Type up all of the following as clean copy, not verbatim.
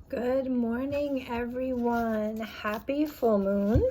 Good morning, everyone. Happy full moon.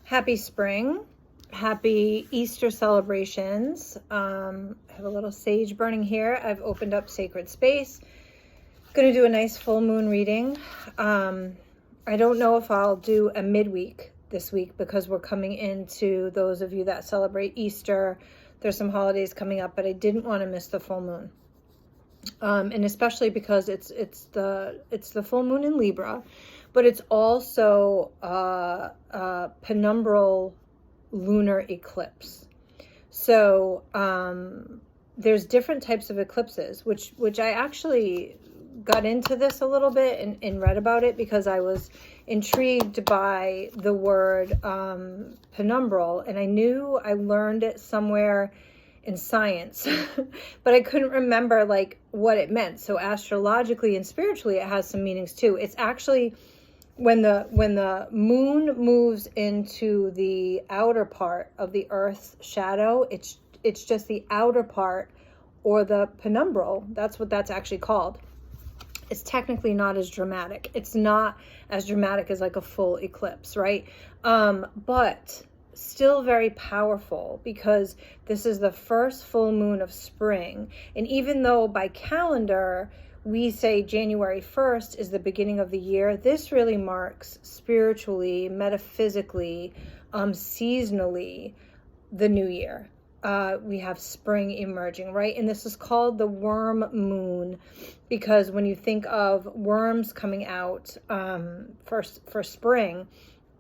Happy spring. Happy Easter celebrations. I have a little sage burning here. I've opened up sacred space. Going to do a nice full moon reading. I don't know if I'll do a midweek this week because we're coming into those of you that celebrate Easter. There's some holidays coming up, but I didn't want to miss the full moon. And especially because it's the full moon in Libra, but it's also a penumbral lunar eclipse. So there's different types of eclipses, which I actually got into this a little bit and read about it because I was intrigued by the word penumbral, and I knew I learned it somewhere in science, but I couldn't remember like what it meant. So astrologically and spiritually, it has some meanings too. It's actually when the moon moves into the outer part of the Earth's shadow, it's just the outer part, or the penumbral. That's what that's actually called. It's technically not as dramatic. It's not as dramatic as like a full eclipse, right? But still very powerful because this is the first full moon of spring. And even though by calendar we say January 1st is the beginning of the year, this really marks spiritually, metaphysically, seasonally the new year. We have spring emerging, right? And this is called the worm moon because when you think of worms coming out for spring,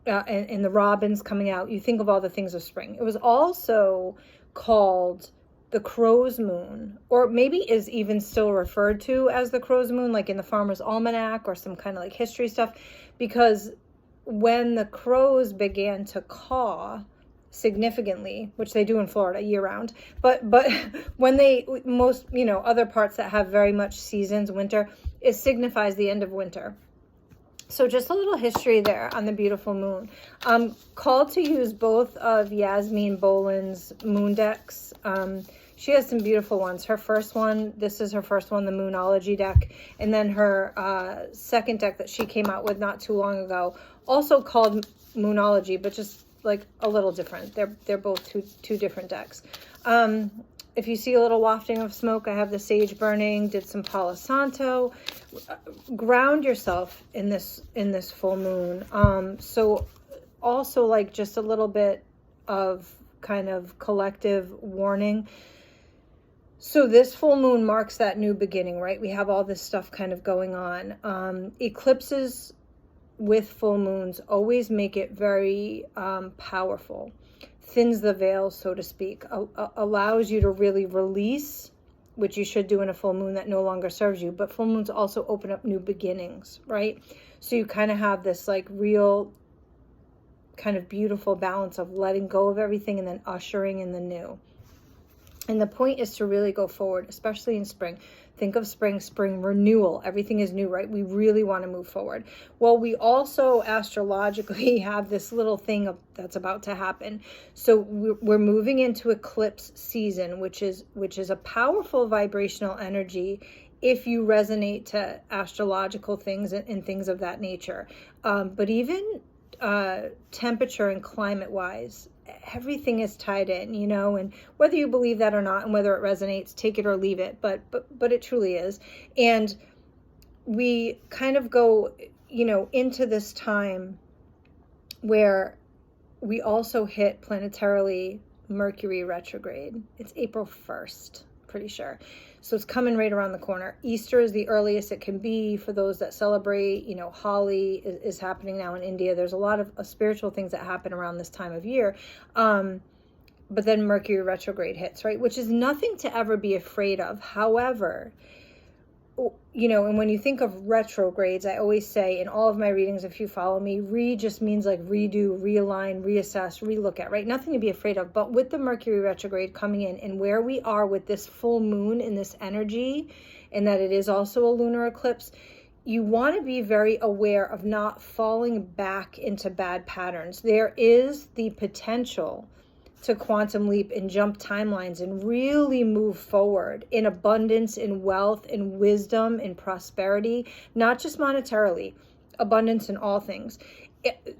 and the robins coming out, you think of all the things of spring. It was also called the crow's moon, or maybe is even still referred to as the crow's moon, like in the Farmer's Almanac or some kind of like history stuff, because when the crows began to caw significantly, which they do in Florida year round, but when they, most, other parts that have very much seasons, winter, it signifies the end of winter. So just a little history there on the beautiful moon. I'm called to use both of Yasmin Boland's moon decks. She has some beautiful ones. Her first one, this is her first one, the Moonology deck. And then her second deck that she came out with not too long ago, also called Moonology, but just like a little different. They're both two different decks. If you see a little wafting of smoke, I have the sage burning, did some Palo Santo. Ground yourself in this full moon. So also like just a little bit of kind of collective warning. So this full moon marks that new beginning, right? We have all this stuff kind of going on. Eclipses with full moons always make it very powerful. Thins the veil, so to speak, allows you to really release, which you should do in a full moon that no longer serves you. But full moons also open up new beginnings, right? So you kind of have this like real kind of beautiful balance of letting go of everything and then ushering in the new. And the point is to really go forward, especially in spring. Think of spring renewal. Everything is new, right? We really want to move forward. Well, we also astrologically have this little thing that's about to happen. So we're moving into eclipse season, which is a powerful vibrational energy if you resonate to astrological things and things of that nature. But even temperature and climate wise, everything is tied in, and whether you believe that or not, and whether it resonates, take it or leave it, but it truly is. And we kind of go, into this time where we also hit planetarily Mercury retrograde. It's April 1st, pretty sure. So it's coming right around the corner. Easter is the earliest it can be for those that celebrate. Holi is happening now in India. There's a lot of spiritual things that happen around this time of year. But then Mercury retrograde hits, right? Which is nothing to ever be afraid of. However, and when you think of retrogrades, I always say in all of my readings, if you follow me, just means like redo, realign, reassess, relook at, right? Nothing to be afraid of. But with the Mercury retrograde coming in and where we are with this full moon in this energy, and that it is also a lunar eclipse, you want to be very aware of not falling back into bad patterns. There is the potential to quantum leap and jump timelines and really move forward in abundance, in wealth, in wisdom, in prosperity, not just monetarily, abundance in all things.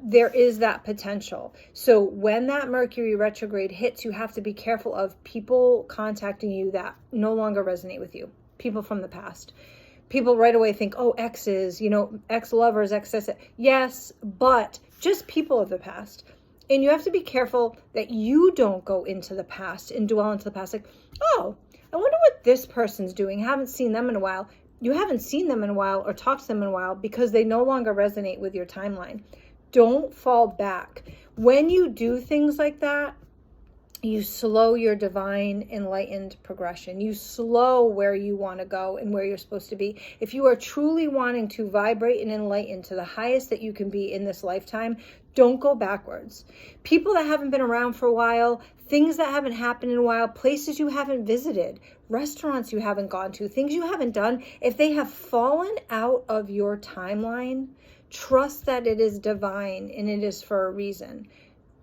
There is that potential. So when that Mercury retrograde hits, you have to be careful of people contacting you that no longer resonate with you, people from the past. People right away think, oh, exes, ex-lovers, ex-this. Yes, but just people of the past. And you have to be careful that you don't go into the past and dwell into the past. Like, oh, I wonder what this person's doing. Haven't seen them in a while. You haven't seen them in a while or talked to them in a while because they no longer resonate with your timeline. Don't fall back. When you do things like that, you slow your divine enlightened progression. You slow where you want to go and where you're supposed to be. If you are truly wanting to vibrate and enlighten to the highest that you can be in this lifetime, don't go backwards. People that haven't been around for a while, things that haven't happened in a while, places you haven't visited, restaurants you haven't gone to, things you haven't done, if they have fallen out of your timeline, trust that it is divine and it is for a reason.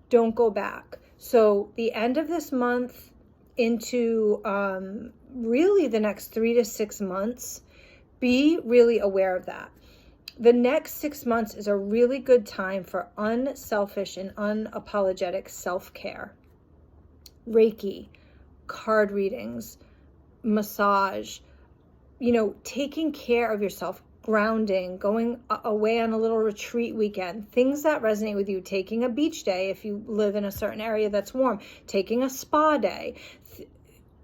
Don't go back. So the end of this month into really the next 3 to 6 months, be really aware of that. The next 6 months is a really good time for unselfish and unapologetic self-care. Reiki, card readings, massage, taking care of yourself, grounding, going away on a little retreat weekend, things that resonate with you, taking a beach day if you live in a certain area that's warm, taking a spa day.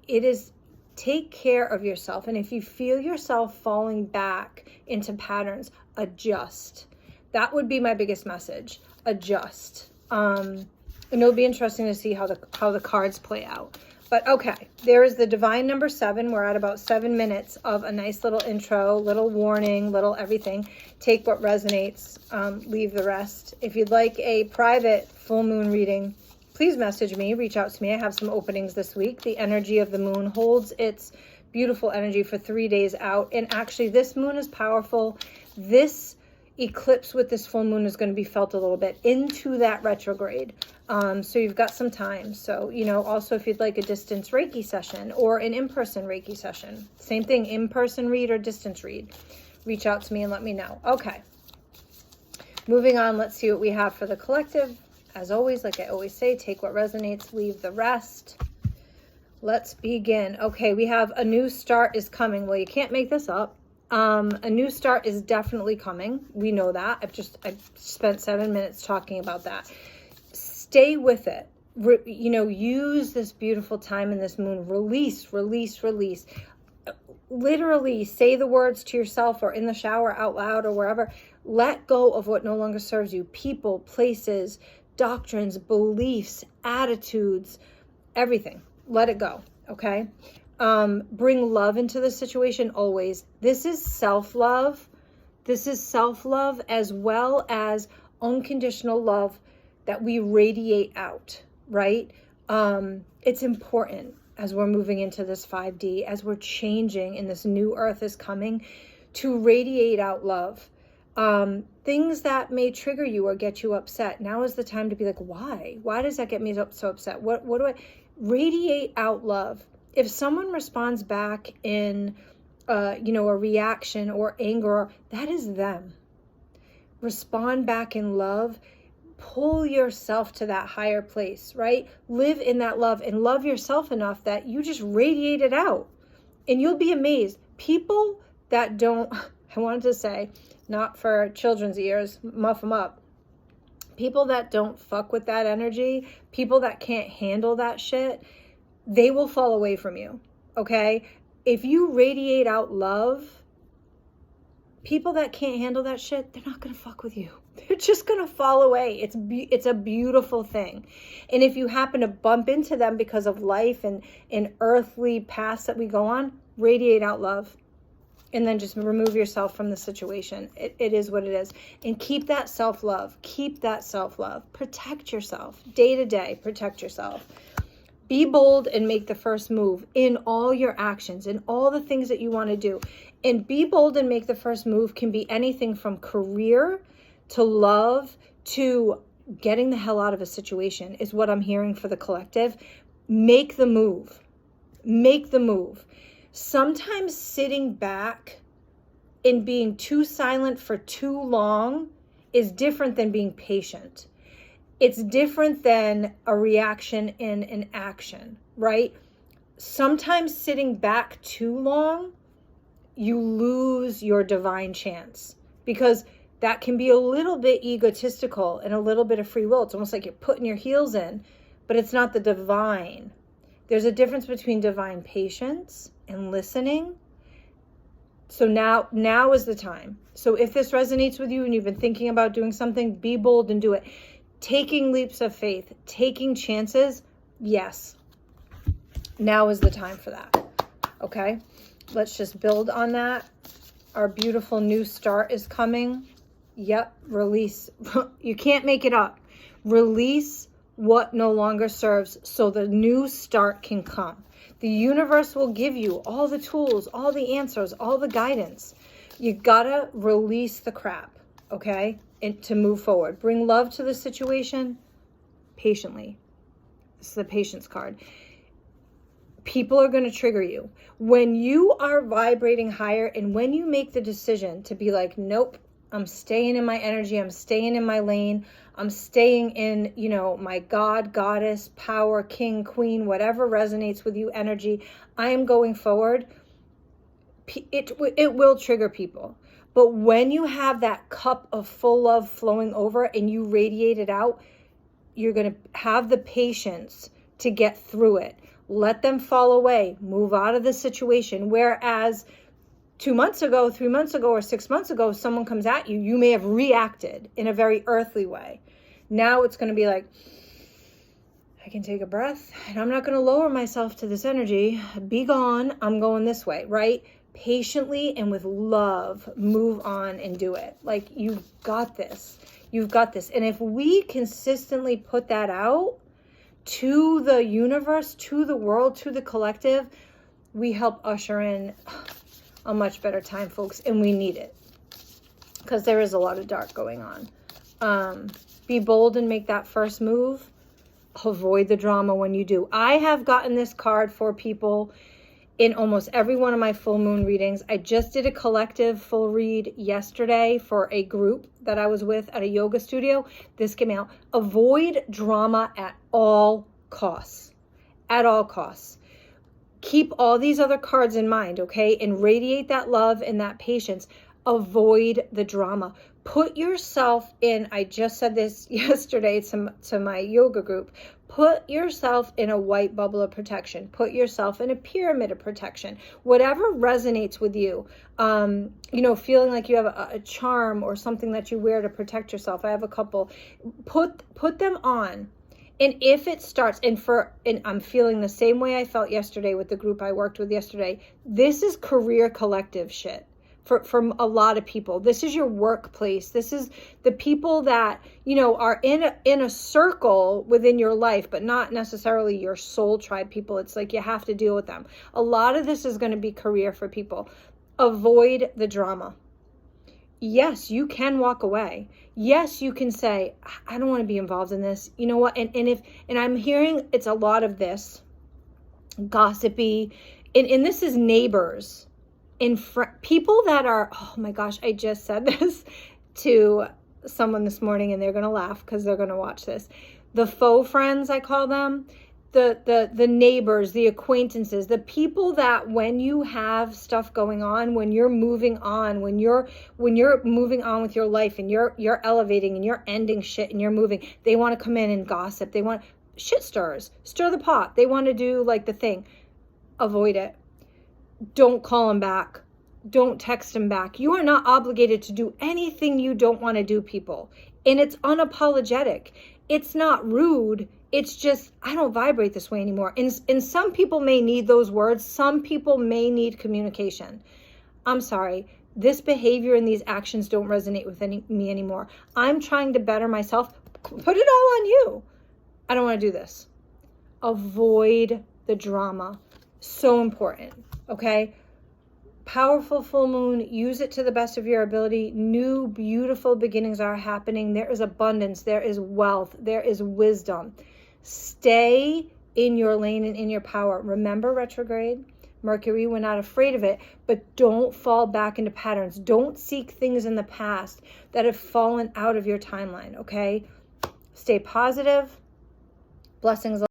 It is take care of yourself. And if you feel yourself falling back into patterns, adjust. That would be my biggest message. Adjust. And it'll be interesting to see how the cards play out. But okay, there is the divine number 7. We're at about 7 minutes of a nice little intro, little warning, little everything. Take what resonates, leave the rest. If you'd like a private full moon reading, please message me, reach out to me. I have some openings this week. The energy of the moon holds its beautiful energy for 3 days out. And actually, this moon is powerful. This eclipse with this full moon is going to be felt a little bit into that retrograde. So you've got some time. So, also if you'd like a distance Reiki session or an in-person Reiki session, same thing, in-person read or distance read, reach out to me and let me know. Okay. Moving on, let's see what we have for the collective. As always, like I always say, take what resonates, leave the rest. Let's begin. Okay, we have a new start is coming. Well, you can't make this up. A new start is definitely coming. We know that. I've spent 7 minutes talking about that. Stay with it. Use this beautiful time in this moon. Release. Literally say the words to yourself or in the shower out loud or wherever. Let go of what no longer serves you. People, places, doctrines, beliefs, attitudes, everything. Let it go. Okay. Bring love into the situation always. This is self-love. This is self-love as well as unconditional love that we radiate out, right? It's important as we're moving into this 5D, as we're changing and this new earth is coming, to radiate out love. Things that may trigger you or get you upset. Now is the time to be like, why? Why does that get me so upset? What do I radiate out love? If someone responds back in, a reaction or anger, that is them. Respond back in love. Pull yourself to that higher place, right? Live in that love and love yourself enough that you just radiate it out. And you'll be amazed. People that don't, I wanted to say, not for children's ears, muff them up. People that don't fuck with that energy, people that can't handle that shit, they will fall away from you, okay? If you radiate out love, people that can't handle that shit, they're not going to fuck with you. They're just going to fall away. It's a beautiful thing. And if you happen to bump into them because of life and earthly paths that we go on, radiate out love. And then just remove yourself from the situation. It is what it is. And keep that self-love. Keep that self-love. Protect yourself. Day to day, protect yourself. Be bold and make the first move in all your actions, in all the things that you want to do. And be bold and make the first move can be anything from career to love to getting the hell out of a situation is what I'm hearing for the collective. Make the move. Make the move. Sometimes sitting back and being too silent for too long is different than being patient. It's different than a reaction in an action, right? Sometimes sitting back too long, you lose your divine chance, because that can be a little bit egotistical and a little bit of free will. It's almost like you're putting your heels in, but it's not the divine. There's a difference between divine patience and listening. So now is the time. So if this resonates with you and you've been thinking about doing something, be bold and do it. Taking leaps of faith, taking chances, yes. Now is the time for that. Okay? Let's just build on that. Our beautiful new start is coming. Yep, release. You can't make it up. Release what no longer serves so the new start can come. The universe will give you all the tools, all the answers, all the guidance. You gotta release the crap, okay? And to move forward. Bring love to the situation patiently. This is the patience card. People are going to trigger you. When you are vibrating higher and when you make the decision to be like, nope, I'm staying in my energy, I'm staying in my lane, I'm staying in, my God, goddess, power, king, queen, whatever resonates with you energy, I am going forward, it will trigger people. But when you have that cup of full love flowing over and you radiate it out, you're going to have the patience to get through it. Let them fall away, move out of the situation. Whereas 2 months ago, 3 months ago, or 6 months ago, someone comes at you, you may have reacted in a very earthly way. Now it's going to be like, I can take a breath and I'm not going to lower myself to this energy. Be gone. I'm going this way, right? Patiently and with love, move on and do it. Like, you've got this. You've got this. And if we consistently put that out to the universe, to the world, to the collective, we help usher in a much better time, folks. And we need it, because there is a lot of dark going on. Be bold and make that first move. Avoid the drama when you do. I have gotten this card for people in almost every one of my full moon readings. I just did a collective full read yesterday for a group that I was with at a yoga studio. This came out. Avoid drama at all costs. At all costs. Keep all these other cards in mind, okay? And radiate that love and that patience. Avoid the drama. Put yourself in, I just said this yesterday to my yoga group, put yourself in a white bubble of protection. Put yourself in a pyramid of protection. Whatever resonates with you, feeling like you have a charm or something that you wear to protect yourself. I have a couple. Put them on. And if it starts, and I'm feeling the same way I felt yesterday with the group I worked with yesterday, this is career collective shit. For a lot of people, this is your workplace. This is the people that, are in a circle within your life, but not necessarily your soul tribe people. It's like you have to deal with them. A lot of this is going to be career for people. Avoid the drama. Yes, you can walk away. Yes, you can say, I don't want to be involved in this. You know what? And I'm hearing it's a lot of this gossipy, and this is neighbors. People that are, oh my gosh, I just said this to someone this morning and they're going to laugh because they're going to watch this. The faux friends, I call them, the neighbors, the acquaintances, the people that when you have stuff going on, when you're moving on, when you're moving on with your life and you're elevating and you're ending shit and you're moving, they want to come in and gossip. They want shit stir the pot. They want to do like the thing. Avoid it. Don't call them back. Don't text them back. You are not obligated to do anything you don't want to do, people. And it's unapologetic. It's not rude. It's just, I don't vibrate this way anymore. And some people may need those words. Some people may need communication. I'm sorry. This behavior and these actions don't resonate with me anymore. I'm trying to better myself. Put it all on you. I don't want to do this. Avoid the drama. So important. Okay, Powerful full moon. Use it to the best of your ability. New beautiful beginnings are happening. There is abundance. There is wealth. There is wisdom. Stay in your lane and in your power. Remember retrograde Mercury, we're not afraid of it, but don't fall back into patterns. Don't seek things in the past that have fallen out of your timeline, okay? Stay positive. Blessings.